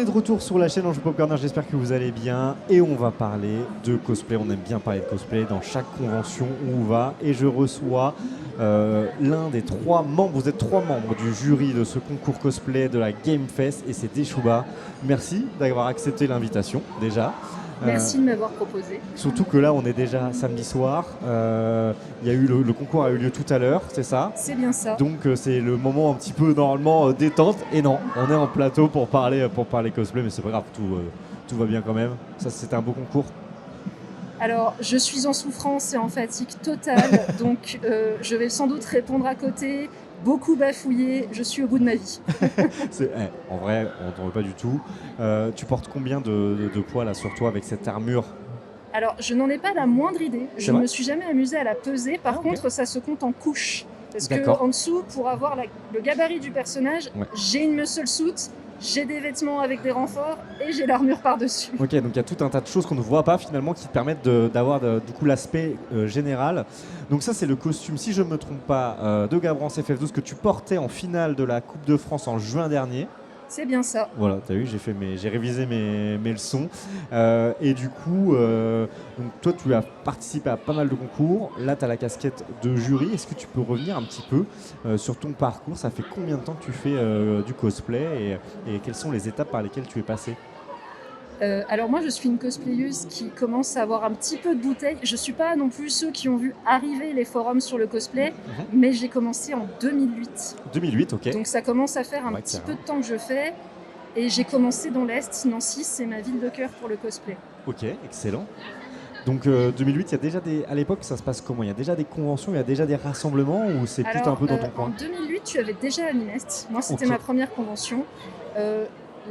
de retour sur la chaîne Anjou Pop Corner, j'espère que vous allez bien. Et on va parler de cosplay, on aime bien parler de cosplay dans chaque convention où on va. Et je reçois l'un des 3 membres, vous êtes 3 membres du jury de ce concours cosplay de la Game Fest et c'est Deshuba. Merci d'avoir accepté l'invitation déjà. Merci de m'avoir proposé. Surtout que là, on est déjà samedi soir. Il y a eu le concours a eu lieu tout à l'heure, c'est ça? C'est bien ça. Donc c'est le moment un petit peu normalement détente. Et non, on est en plateau pour parler cosplay, mais c'est pas grave, tout va bien quand même. Ça, c'était un beau concours. Alors, je suis en souffrance et en fatigue totale, donc je vais sans doute répondre à côté, beaucoup bafouiller, je suis au bout de ma vie. En vrai, on t'en veut pas du tout. Tu portes combien de poids là sur toi avec cette armure? Alors, je n'en ai pas la moindre idée, je ne me suis jamais amusée à la peser, par contre, ça se compte en couches. Parce qu'en dessous, pour avoir le gabarit du personnage, j'ai une muscle suit, j'ai des vêtements avec des renforts et j'ai l'armure par-dessus. Ok, donc il y a tout un tas de choses qu'on ne voit pas finalement qui te permettent d'avoir du coup l'aspect général. Donc ça c'est le costume, si je ne me trompe pas, de Gabrance FF12 que tu portais en finale de la Coupe de France en juin dernier. C'est bien ça. Voilà, tu as vu, j'ai révisé mes leçons. Et du coup, donc toi, tu as participé à pas mal de concours. Là, tu as la casquette de jury. Est-ce que tu peux revenir un petit peu sur ton parcours? Ça fait combien de temps que tu fais du cosplay et quelles sont les étapes par lesquelles tu es passé? Alors moi je suis une cosplayeuse qui commence à avoir un petit peu de bouteille. Je suis pas non plus ceux qui ont vu arriver les forums sur le cosplay, mais j'ai commencé en 2008. 2008, ok. Donc ça commence à faire un petit peu de temps que je fais. Et j'ai commencé dans l'Est, Nancy, c'est ma ville de cœur pour le cosplay. Ok, excellent. Donc 2008, il y a déjà à l'époque, ça se passe comment? Il y a déjà des conventions, il y a déjà des rassemblements ou c'est plutôt un peu dans ton coin? En 2008, tu avais déjà Animest. Moi, c'était ma première convention.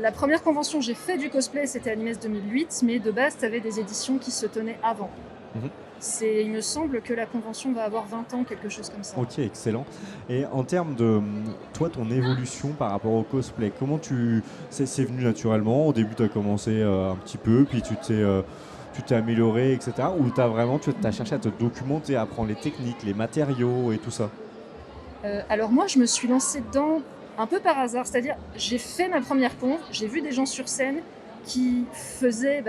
La première convention que j'ai fait du cosplay, c'était Animest 2008, mais de base, tu avais des éditions qui se tenaient avant. Il me semble que la convention va avoir 20 ans, quelque chose comme ça. Ok, excellent. Et en termes de, toi, ton évolution par rapport au cosplay, comment c'est venu naturellement? Au début, tu as commencé un petit peu, puis tu t'es amélioré, etc. Ou tu as cherché à te documenter, à apprendre les techniques, les matériaux et tout ça? Alors moi, je me suis lancée dedans un peu par hasard. C'est-à-dire, j'ai fait ma première conf, j'ai vu des gens sur scène qui faisaient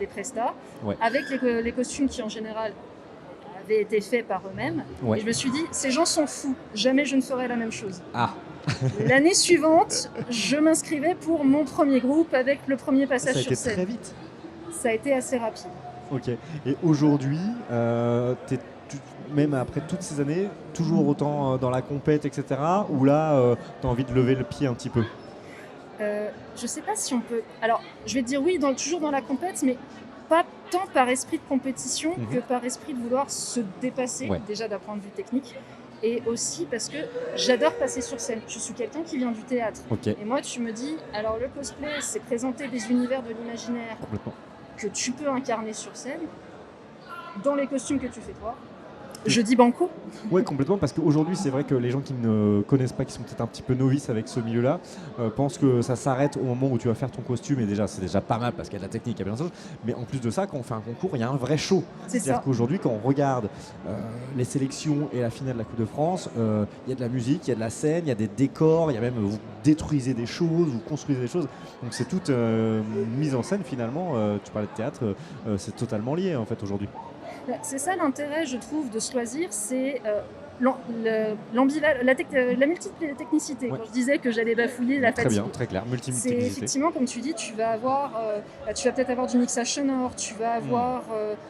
des prestats avec les costumes qui, en général, avaient été faits par eux-mêmes. Et je me suis dit, ces gens sont fous, jamais je ne ferai la même chose. L'année suivante, je m'inscrivais pour mon premier groupe avec le premier passage sur scène. Ça a été très vite. Ça a été assez rapide. Ok. Et aujourd'hui, même après toutes ces années, toujours autant dans la compète, etc. Ou là, tu as envie de lever le pied un petit peu? Je sais pas si on peut... Alors, je vais te dire oui, toujours dans la compète, mais pas tant par esprit de compétition que par esprit de vouloir se dépasser, déjà d'un point de vue technique, et aussi parce que j'adore passer sur scène. Je suis quelqu'un qui vient du théâtre. Et moi, tu me dis, alors le cosplay, c'est présenter des univers de l'imaginaire que tu peux incarner sur scène, dans les costumes que tu fais toi. Je dis banco. Oui, complètement, parce qu'aujourd'hui, c'est vrai que les gens qui ne connaissent pas, qui sont peut-être un petit peu novices avec ce milieu-là, pensent que ça s'arrête au moment où tu vas faire ton costume, et déjà, c'est déjà pas mal parce qu'il y a de la technique, il y a plein de choses. Mais en plus de ça, quand on fait un concours, il y a un vrai show. C'est-à-dire qu'aujourd'hui, quand on regarde les sélections et la finale de la Coupe de France, il y a de la musique, il y a de la scène, il y a des décors, il y a même vous détruisez des choses, vous construisez des choses. Donc c'est toute mise en scène finalement. Tu parlais de théâtre, c'est totalement lié en fait aujourd'hui. C'est ça l'intérêt, je trouve, de ce loisir, c'est la multiple technicité. Quand je disais que j'allais bafouiller la fatigue. Très bien, très clair, multi-technicité. C'est effectivement, comme tu dis, tu vas peut-être avoir du mixage sonore, tu vas avoir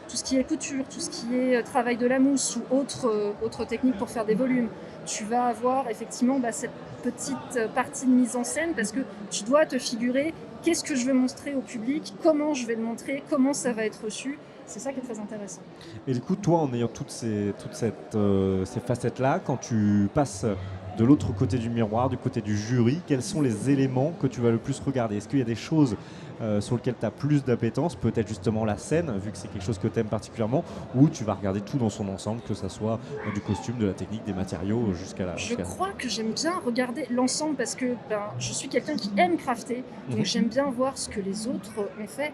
tout ce qui est couture, tout ce qui est travail de la mousse ou autre technique pour faire des volumes. Tu vas avoir effectivement cette petite partie de mise en scène parce que tu dois te figurer qu'est-ce que je veux montrer au public, comment je vais le montrer, comment ça va être reçu. C'est ça qui est très intéressant. Et du coup, toi, en ayant toutes ces facettes-là, quand tu passes de l'autre côté du miroir, du côté du jury, quels sont les éléments que tu vas le plus regarder? Est-ce qu'il y a des choses sur lesquelles tu as plus d'appétence, peut-être justement la scène, vu que c'est quelque chose que tu aimes particulièrement, ou tu vas regarder tout dans son ensemble, que ce soit du costume, de la technique, des matériaux, jusqu'à la... Je crois que j'aime bien regarder l'ensemble parce que je suis quelqu'un qui aime crafter, donc j'aime bien voir ce que les autres ont fait.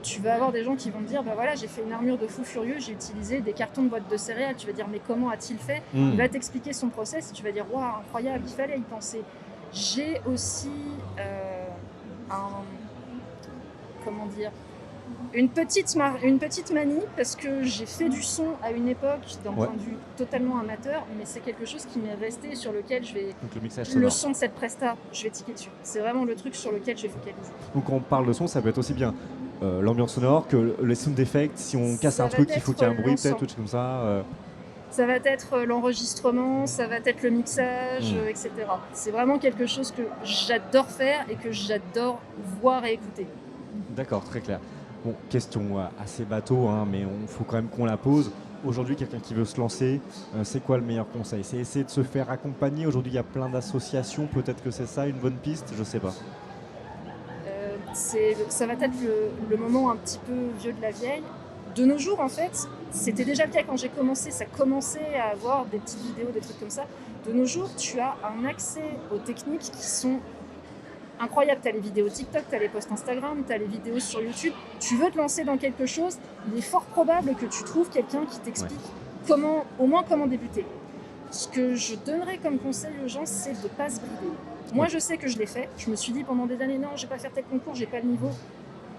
Tu vas avoir des gens qui vont te dire voilà, j'ai fait une armure de fou furieux, j'ai utilisé des cartons de boîtes de céréales. Tu vas dire mais comment a-t-il fait? Il va t'expliquer son process et tu vas dire waouh, incroyable, il fallait y penser. J'ai aussi comment dire, une petite manie, parce que j'ai fait du son à une époque d'un point de vue totalement amateur, mais c'est quelque chose qui m'est resté, sur lequel je vais... Donc le mixage Le sonore. son de cette presta, je vais tiquer dessus. C'est vraiment le truc sur lequel je vais focaliser. Donc quand on parle de son, ça peut être aussi bien l'ambiance sonore que les sound effects. Si on casse un truc, il faut qu'il y ait un bruit peut-être, ou des choses comme ça. Ça va être l'enregistrement, ça va être le mixage, etc. C'est vraiment quelque chose que j'adore faire et que j'adore voir et écouter. D'accord, très clair. Bon, question assez bateau, hein, mais il faut quand même qu'on la pose. Aujourd'hui, quelqu'un qui veut se lancer, c'est quoi le meilleur conseil? C'est essayer de se faire accompagner. Aujourd'hui, il y a plein d'associations. Peut-être que c'est ça une bonne piste, je sais pas. Ça va être le moment un petit peu vieux de la vieille. De nos jours, en fait, c'était déjà le cas quand j'ai commencé. Ça commençait à avoir des petites vidéos, des trucs comme ça. De nos jours, tu as un accès aux techniques qui sont incroyables. Tu as les vidéos TikTok, tu as les posts Instagram, tu as les vidéos sur YouTube. Tu veux te lancer dans quelque chose, il est fort probable que tu trouves quelqu'un qui t'explique au moins comment débuter. Ce que je donnerais comme conseil aux gens, c'est de ne pas se brider. Moi, je sais que je l'ai fait. Je me suis dit pendant des années, non, je ne vais pas faire tel concours, j'ai pas le niveau.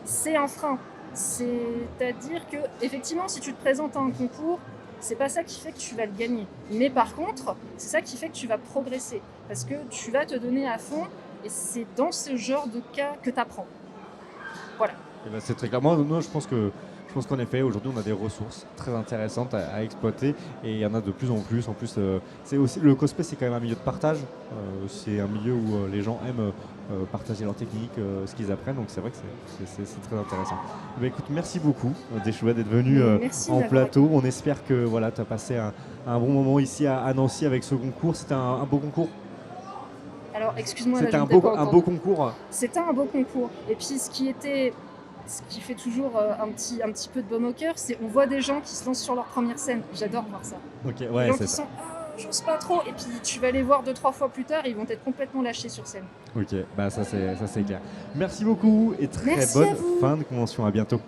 C'est un frein. C'est-à-dire que, effectivement, si tu te présentes à un concours, c'est pas ça qui fait que tu vas le gagner. Mais par contre, c'est ça qui fait que tu vas progresser. Parce que tu vas te donner à fond et c'est dans ce genre de cas que tu apprends. Voilà. Et ben c'est très clair. Moi, je pense qu'en effet, aujourd'hui, on a des ressources très intéressantes à exploiter et il y en a de plus en plus. En plus, c'est aussi, le cosplay, c'est quand même un milieu de partage. C'est un milieu où les gens aiment partager leurs techniques, ce qu'ils apprennent. Donc, c'est vrai que c'est très intéressant. Mais écoute, merci beaucoup, Deschouette, d'être venu en plateau. On espère que voilà, tu as passé un bon moment ici à Nancy avec ce concours. C'était un beau concours. Alors, excuse-moi, c'était un beau concours. C'était un beau concours. Et puis, ce qui fait toujours un petit peu de baume au cœur, c'est on voit des gens qui se lancent sur leur première scène. J'adore voir ça. Ok, ouais, des gens qui sont j'ose pas trop, et puis tu vas les voir 2-3 fois plus tard et ils vont être complètement lâchés sur scène. Ok, bah ça c'est clair. Merci beaucoup et très bonne fin de convention. À bientôt.